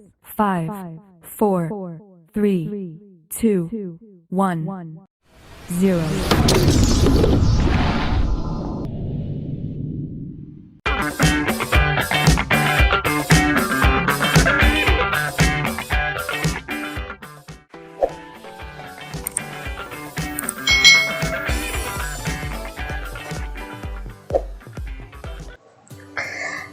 5, 4, 3, 2, 1, 0.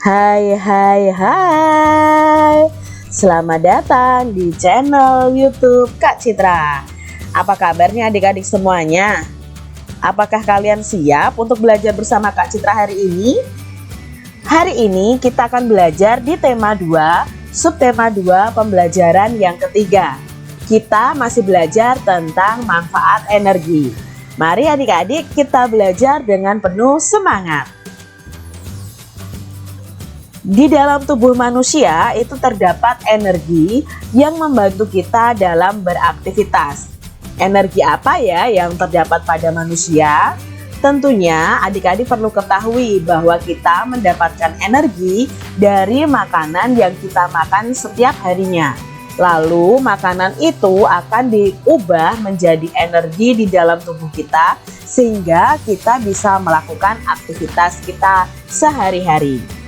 Hai, selamat datang di channel YouTube Kak Citra. Apa kabarnya adik-adik semuanya? Apakah kalian siap untuk belajar bersama Kak Citra hari ini? Hari ini kita akan belajar di tema 2, subtema 2 pembelajaran yang ketiga. Kita masih belajar tentang manfaat energi. Mari adik-adik kita belajar dengan penuh semangat. Di dalam tubuh manusia itu terdapat energi yang membantu kita dalam beraktivitas. Energi apa ya yang terdapat pada manusia? Tentunya adik-adik perlu ketahui bahwa kita mendapatkan energi dari makanan yang kita makan setiap harinya. Lalu makanan itu akan diubah menjadi energi di dalam tubuh kita sehingga kita bisa melakukan aktivitas kita sehari-hari.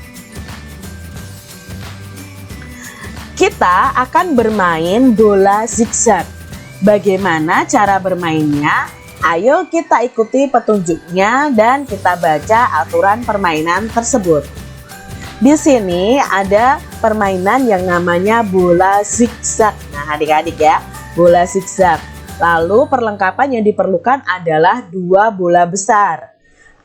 Kita akan bermain bola zigzag. Bagaimana cara bermainnya? Ayo kita ikuti petunjuknya dan kita baca aturan permainan tersebut. Di sini ada permainan yang namanya bola zigzag. Nah, adik-adik ya, bola zigzag. Lalu perlengkapan yang diperlukan adalah 2 bola besar.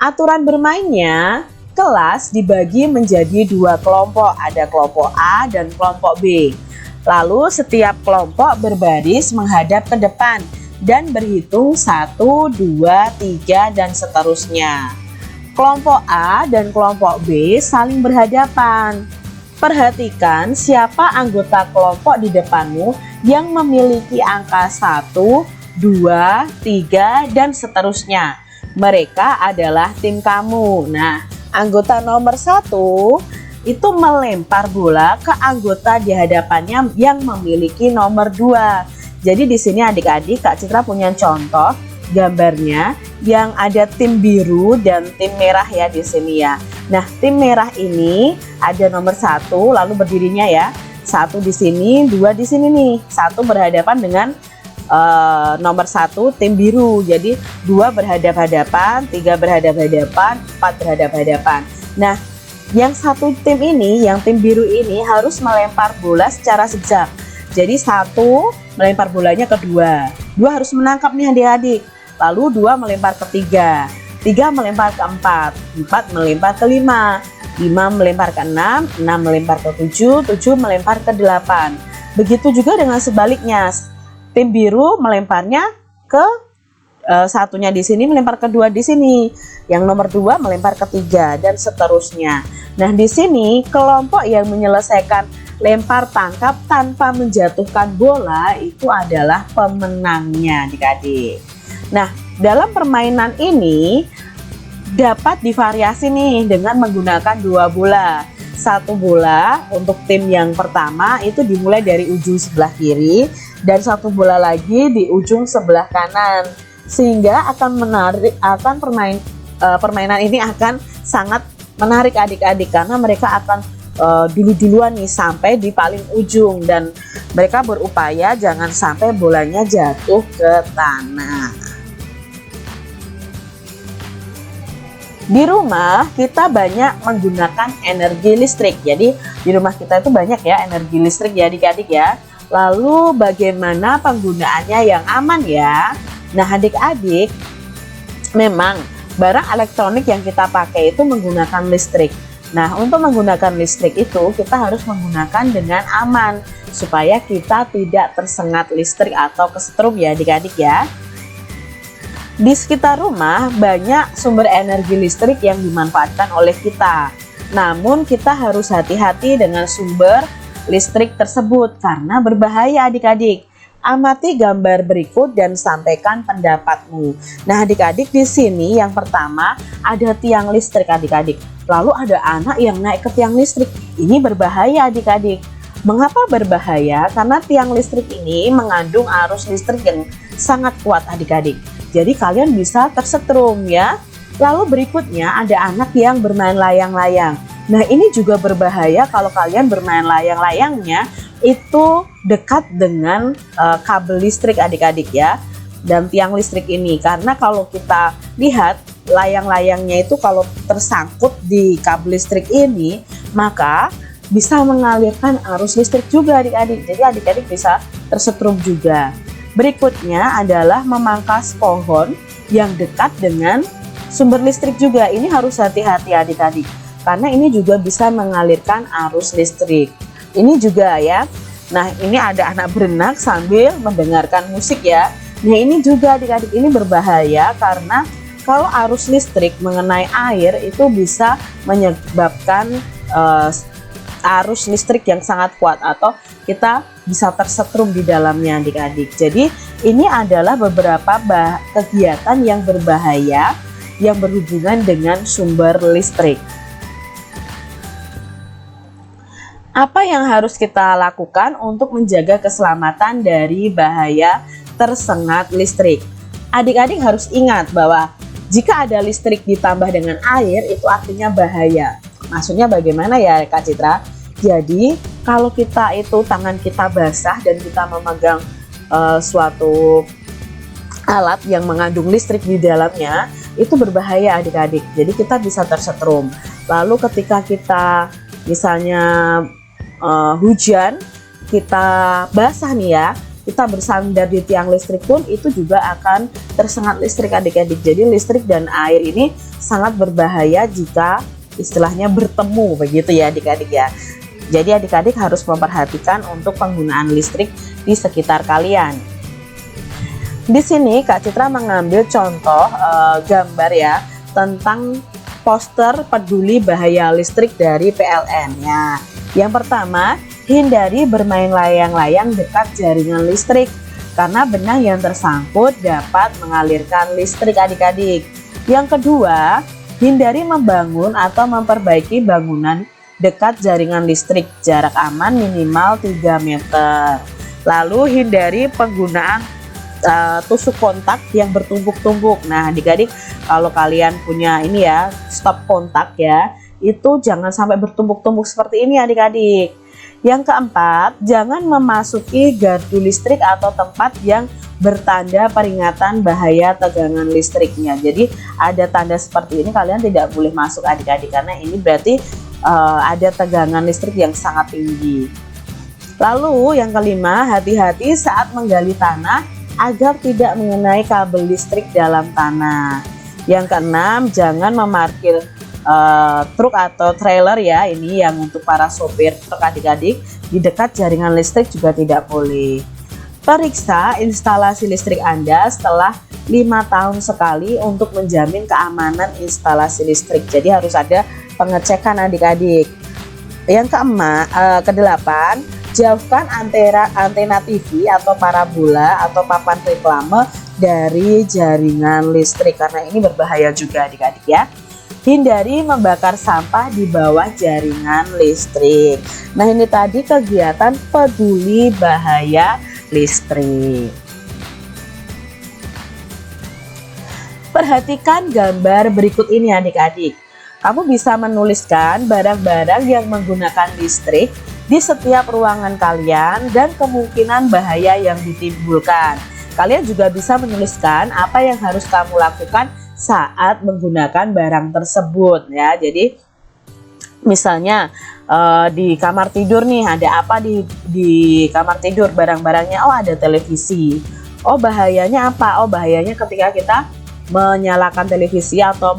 Aturan bermainnya, kelas dibagi menjadi 2 kelompok, ada kelompok A dan kelompok B. Lalu setiap kelompok berbaris menghadap ke depan dan berhitung 1, 2, 3 dan seterusnya. Kelompok A dan kelompok B saling berhadapan. Perhatikan siapa anggota kelompok di depanmu yang memiliki angka 1, 2, 3 dan seterusnya. Mereka adalah tim kamu. Nah, anggota nomor 1 itu melempar bola ke anggota di hadapannya yang memiliki nomor 2. Jadi di sini adik-adik Kak Citra punya contoh gambarnya yang ada tim biru dan tim merah ya di sini ya. Nah, tim merah ini ada nomor 1 lalu berdirinya ya. 1 di sini, 2 di sini nih. 1 berhadapan dengan nomor 1 tim biru. Jadi 2 berhadap-hadapan, 3 berhadap-hadapan, 4 berhadap-hadapan. Nah, yang satu tim ini, yang tim biru ini harus melempar bola secara zigzag. Jadi 1 melempar bolanya ke 2. 2 harus menangkap nih adik-adik. Lalu 2 melempar ke 3. 3 melempar ke 4. 4 melempar ke 5. 5 melempar ke 6. 6 melempar ke 7. 7 melempar ke 8. Begitu juga dengan sebaliknya. Tim biru melemparnya ke satunya di sini, melempar ke 2 di sini. Yang nomor 2 melempar ke 3 dan seterusnya. Nah, di sini kelompok yang menyelesaikan lempar tangkap tanpa menjatuhkan bola itu adalah pemenangnya adik-adik. Nah, dalam permainan ini dapat divariasi nih dengan menggunakan 2 bola. 1 bola untuk tim yang pertama itu dimulai dari ujung sebelah kiri dan 1 bola lagi di ujung sebelah kanan, sehingga permainan ini akan sangat menarik adik-adik karena mereka akan duluan nih sampai di paling ujung dan mereka berupaya jangan sampai bolanya jatuh ke tanah. Di rumah kita banyak menggunakan energi listrik. Jadi di rumah kita itu banyak ya energi listrik ya adik-adik ya. Lalu bagaimana penggunaannya yang aman ya? Nah, adik-adik, memang barang elektronik yang kita pakai itu menggunakan listrik. Nah, untuk menggunakan listrik itu kita harus menggunakan dengan aman supaya kita tidak tersengat listrik atau kesetrum ya adik-adik ya. Di sekitar rumah banyak sumber energi listrik yang dimanfaatkan oleh kita. Namun kita harus hati-hati dengan sumber listrik tersebut karena berbahaya adik-adik. Amati gambar berikut dan sampaikan pendapatmu. Nah, adik-adik, di sini yang pertama ada tiang listrik adik-adik. Lalu ada anak yang naik ke tiang listrik. Ini berbahaya adik-adik. Mengapa berbahaya? Karena tiang listrik ini mengandung arus listrik yang sangat kuat adik-adik. Jadi kalian bisa tersetrum ya. Lalu berikutnya ada anak yang bermain layang-layang. Nah ini juga berbahaya kalau kalian bermain layang-layangnya itu dekat dengan kabel listrik adik-adik ya. Dan tiang listrik ini. Karena kalau kita lihat layang-layangnya itu kalau tersangkut di kabel listrik ini, maka bisa mengalirkan arus listrik juga adik-adik. Jadi adik-adik bisa tersetrum juga. Berikutnya adalah memangkas pohon yang dekat dengan sumber listrik juga. Ini harus hati-hati adik-adik, karena ini juga bisa mengalirkan arus listrik. Ini juga ya. Nah ini ada anak berenang sambil mendengarkan musik ya. Nah ini juga adik-adik, ini berbahaya karena kalau arus listrik mengenai air itu bisa menyebabkan arus listrik yang sangat kuat atau kita bisa tersetrum di dalamnya adik-adik. Jadi ini adalah beberapa kegiatan yang berbahaya yang berhubungan dengan sumber listrik. Apa yang harus kita lakukan untuk menjaga keselamatan dari bahaya tersengat listrik? Adik-adik harus ingat bahwa jika ada listrik ditambah dengan air itu artinya bahaya. Maksudnya bagaimana ya Kak Citra? Jadi kalau kita itu tangan kita basah dan kita memegang suatu alat yang mengandung listrik di dalamnya, itu berbahaya adik-adik. Jadi kita bisa tersetrum. Lalu ketika kita misalnya hujan, kita basah nih ya, kita bersandar di tiang listrik pun itu juga akan tersengat listrik adik-adik. Jadi listrik dan air ini sangat berbahaya jika istilahnya bertemu begitu ya adik-adik ya. Jadi adik-adik harus memperhatikan untuk penggunaan listrik di sekitar kalian. Di sini Kak Citra mengambil contoh gambar ya tentang poster peduli bahaya listrik dari PLN ya. Yang pertama, hindari bermain layang-layang dekat jaringan listrik karena benang yang tersangkut dapat mengalirkan listrik adik-adik. Yang kedua, hindari membangun atau memperbaiki bangunan dekat jaringan listrik, jarak aman minimal 3 meter. Lalu hindari penggunaan tusuk kontak yang bertumpuk-tumpuk. Nah adik-adik, kalau kalian punya ini ya stop kontak ya, itu jangan sampai bertumpuk-tumpuk seperti ini adik-adik. Yang keempat, jangan memasuki gardu listrik atau tempat yang bertanda peringatan bahaya tegangan listriknya. Jadi ada tanda seperti ini kalian tidak boleh masuk adik-adik, karena ini berarti ada tegangan listrik yang sangat tinggi. Lalu yang kelima, hati-hati saat menggali tanah agar tidak mengenai kabel listrik dalam tanah. Yang keenam, jangan memarkir truk atau trailer ya, ini yang untuk para sopir truk adik-adik, di dekat jaringan listrik juga tidak boleh. Periksa instalasi listrik Anda setelah 5 tahun sekali untuk menjamin keamanan instalasi listrik. Jadi harus ada pengecekan adik-adik. Yang kedelapan, jauhkan antena TV atau parabola atau papan reklame dari jaringan listrik karena ini berbahaya juga adik-adik ya. Hindari membakar sampah di bawah jaringan listrik. Nah ini tadi kegiatan peduli bahaya listrik. Perhatikan gambar berikut ini adik-adik. Kamu bisa menuliskan barang-barang yang menggunakan listrik di setiap ruangan kalian dan kemungkinan bahaya yang ditimbulkan. Kalian juga bisa menuliskan apa yang harus kamu lakukan saat menggunakan barang tersebut ya. Jadi misalnya di kamar tidur nih, ada apa di kamar tidur barang-barangnya? Oh ada televisi. Oh bahayanya apa? Oh bahayanya ketika kita menyalakan televisi atau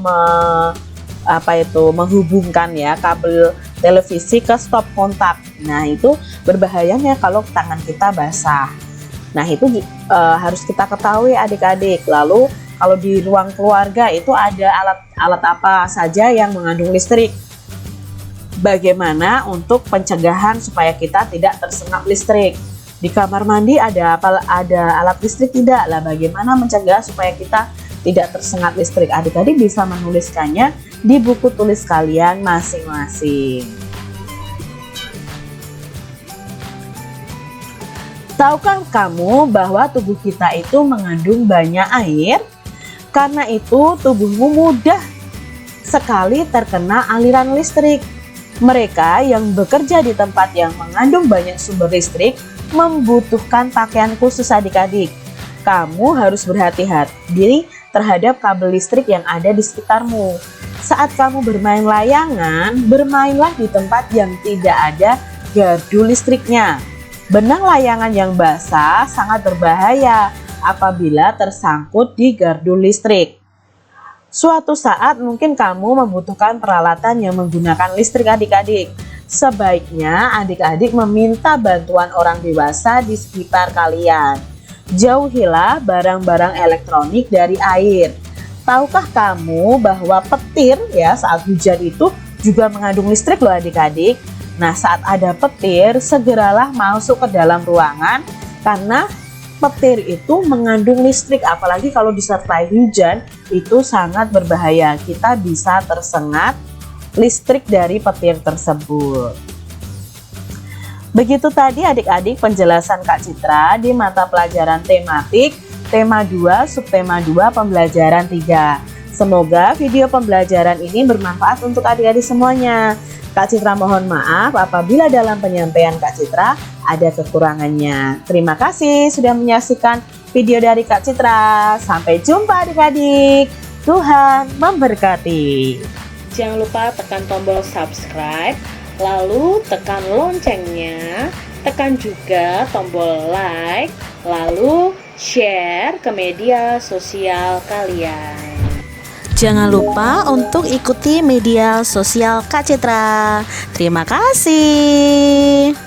menghubungkan ya kabel televisi ke stop kontak. Nah itu berbahayanya kalau tangan kita basah. Nah itu harus kita ketahui adik-adik. Lalu kalau di ruang keluarga itu ada alat apa saja yang mengandung listrik. Bagaimana untuk pencegahan supaya kita tidak tersengat listrik? Di kamar mandi ada alat listrik tidak? Lah bagaimana mencegah supaya kita tidak tersengat listrik? Adik-adik bisa menuliskannya di buku tulis kalian masing-masing. Tahukah kamu bahwa tubuh kita itu mengandung banyak air? Karena itu tubuhmu mudah sekali terkena aliran listrik. Mereka yang bekerja di tempat yang mengandung banyak sumber listrik membutuhkan pakaian khusus adik-adik. Kamu harus berhati-hati terhadap kabel listrik yang ada di sekitarmu. Saat kamu bermain layangan, bermainlah di tempat yang tidak ada gardu listriknya. Benang layangan yang basah sangat berbahaya apabila tersangkut di gardu listrik. Suatu saat mungkin kamu membutuhkan peralatan yang menggunakan listrik adik-adik. Sebaiknya adik-adik meminta bantuan orang dewasa di sekitar kalian. Jauhilah barang-barang elektronik dari air. Tahukah kamu bahwa petir saat hujan itu juga mengandung listrik loh adik-adik. Nah, saat ada petir, segeralah masuk ke dalam ruangan karena petir itu mengandung listrik, apalagi kalau disertai hujan itu sangat berbahaya. Kita bisa tersengat listrik dari petir tersebut. Begitu tadi adik-adik penjelasan Kak Citra di mata pelajaran tematik tema 2 subtema 2 pembelajaran 3. Semoga video pembelajaran ini bermanfaat untuk adik-adik semuanya. Kak Citra mohon maaf apabila dalam penyampaian Kak Citra ada kekurangannya. Terima kasih sudah menyaksikan video dari Kak Citra. Sampai jumpa adik-adik. Tuhan memberkati. Jangan lupa tekan tombol subscribe, lalu tekan loncengnya, tekan juga tombol like, lalu share ke media sosial kalian. Jangan lupa untuk ikuti media sosial Kak Citra. Terima kasih.